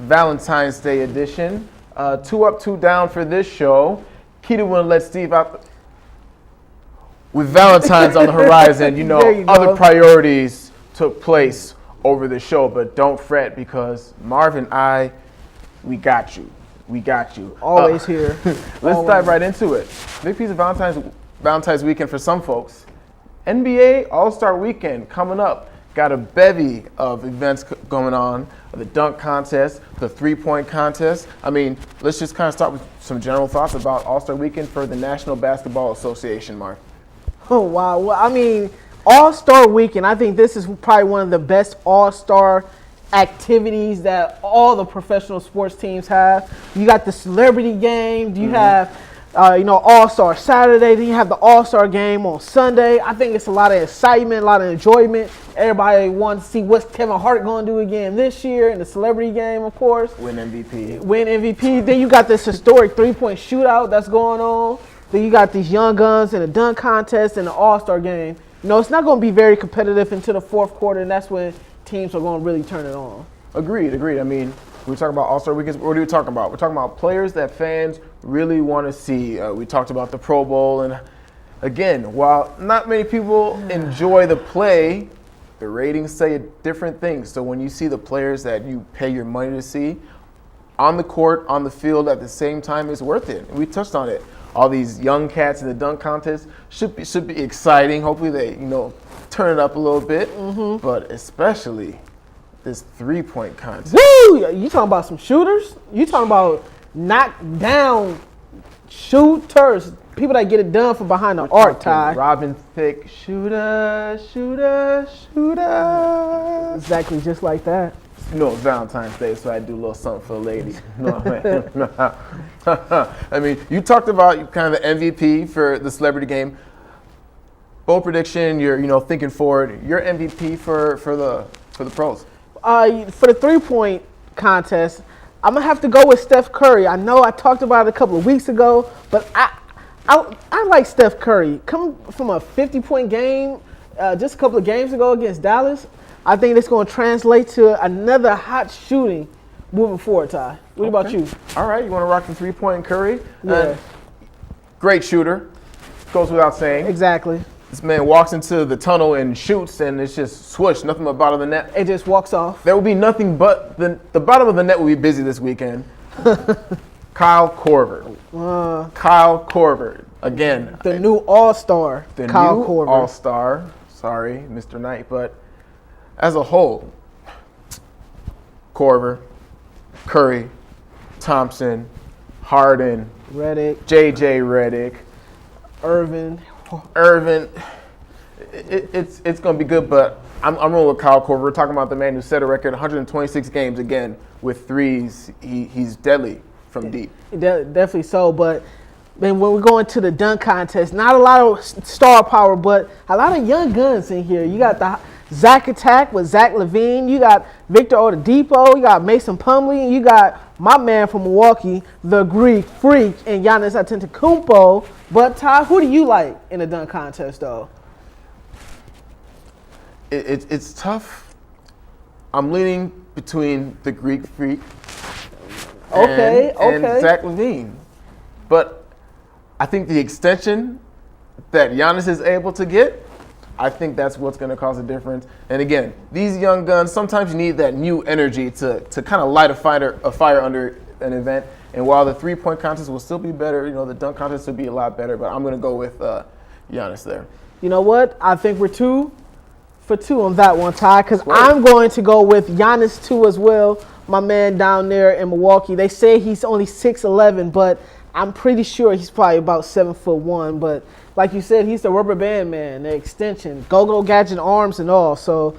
Valentine's Day edition. 2 up, 2 down for this show. Keita wouldn't let Steve out. With Valentine's on the horizon, other priorities took place over the show, but don't fret because Marvin and I, we got you. We got you. Always here. Let's dive right into it. Big piece of Valentine's weekend for some folks. NBA All-Star Weekend coming up. Got a bevy of events going on. The dunk contest, the three-point contest. I mean, let's just kind of start with some general thoughts about All-Star Weekend for the National Basketball Association, Mark. Oh, wow. Well, I mean, All-Star Weekend, I think this is probably one of the best All-Star activities that all the professional sports teams have. You got the celebrity game. You have, All-Star Saturday. Then you have the All-Star game on Sunday. I think it's a lot of excitement, a lot of enjoyment. Everybody wants to see what's Kevin Hart going to do again this year in the celebrity game, of course. Win MVP. Then you got this historic three-point shootout that's going on. Then you got these young guns in the dunk contest and the All-Star game. It's not going to be very competitive until the fourth quarter, and that's when teams are going to really turn it on. Agreed. I mean, we talk about All-Star Weekends. What are we talking about? We're talking about players that fans really want to see. We talked about the Pro Bowl. And again, while not many people enjoy the play, the ratings say different things. So when you see the players that you pay your money to see on the court, on the field at the same time, it's worth it. And we touched on it. All these young cats in the dunk contest should be exciting. Hopefully they, turn it up a little bit. Mm-hmm. But especially this three-point contest. Woo! You talking about some shooters? You talking about knock down shooters? People that get it done from behind the arc, Ty. Robin Thicke, shooter. Exactly, just like that. It's Valentine's Day, so I do a little something for the ladies. I mean, you talked about kind of the MVP for the celebrity game. Bold prediction, you're thinking forward. Your MVP for the pros. For the three-point contest, I'm gonna have to go with Steph Curry. I know I talked about it a couple of weeks ago, but I like Steph Curry. Coming from a 50-point game just a couple of games ago against Dallas, I think it's going to translate to another hot shooting moving forward, Ty. What about you? All right, you want to rock the three-point Curry? Yeah. Great shooter. Goes without saying. Exactly. This man walks into the tunnel and shoots, and it's just swoosh, nothing but bottom of the net. It just walks off. There will be nothing but the bottom of the net will be busy this weekend. Kyle Korver. Kyle Korver. Again. The new All-Star. Kyle Korver. All-Star. Sorry, Mr. Knight, but as a whole, Korver, Curry, Thompson, Harden, Redick, J.J. Redick, Irvin. It's going to be good, but I'm rolling with Kyle Korver. We're talking about the man who set a record 126 games again with threes. He's deadly from deep. Definitely so, but when we go into the dunk contest, not a lot of star power, but a lot of young guns in here. You got the Zach Attack with Zach LaVine. You got Victor Oladipo. You got Mason Plumlee. And you got my man from Milwaukee, the Greek Freak, and Giannis Antetokounmpo. But, Ty, who do you like in the dunk contest, though? It's tough. I'm leaning between the Greek Freak and Zach LaVine. But I think the extension that Giannis is able to get, I think that's what's going to cause a difference. And again, these young guns, sometimes you need that new energy to kind of light a fire under an event. And while the three-point contest will still be better, the dunk contest will be a lot better. But I'm going to go with Giannis there. You know what? I think we're 2 for 2 on that one, Ty, because I'm going to go with Giannis 2 as well. My man down there in Milwaukee. They say he's only 6'11", but I'm pretty sure he's probably about 7'1". But like you said, he's the rubber band man, the extension, go-go gadget arms and all. So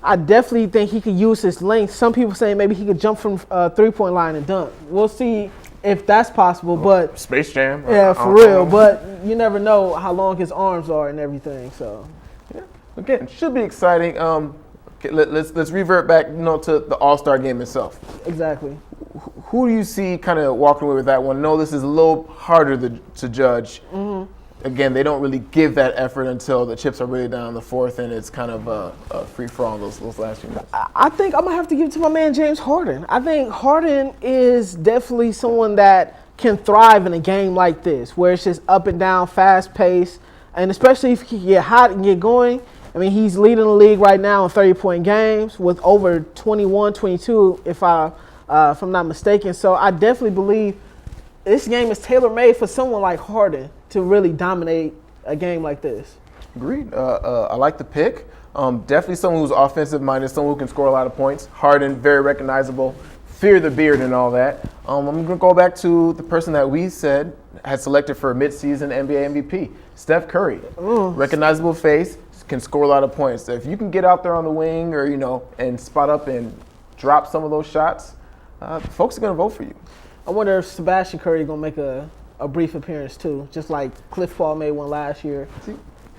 I definitely think he could use his length. Some people saying maybe he could jump from three-point line and dunk. We'll see if that's possible. But Space Jam. Yeah, for real. But you never know how long his arms are and everything. So yeah, again, should be exciting. Okay, let's revert back, to the All-Star game itself. Exactly. Who do you see kind of walking away with that one? No, this is a little harder to judge. Mm-hmm. again, they don't really give that effort until the chips are really down in the fourth, and it's kind of a free-for-all those last few minutes. I think I'm going to have to give it to my man James Harden. I think Harden is definitely someone that can thrive in a game like this, where it's just up and down, fast-paced, and especially if he can get hot and get going. I mean, he's leading the league right now in 30-point games with over 21, 22, if I'm not mistaken. So I definitely believe this game is tailor-made for someone like Harden to really dominate a game like this. Agreed. I like the pick. Definitely someone who's offensive-minded, someone who can score a lot of points. Harden, very recognizable. Fear the beard and all that. I'm going to go back to the person that we said had selected for a midseason NBA MVP, Steph Curry. Recognizable face, can score a lot of points. So if you can get out there on the wing or, and spot up and drop some of those shots, folks are going to vote for you. I wonder if Sebastian Curry is going to make a brief appearance too, just like Cliff Paul made one last year.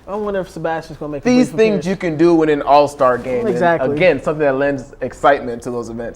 I wonder if Sebastian's going to make a brief appearance. These things you can do in an all-star game. Exactly. And again, something that lends excitement to those events.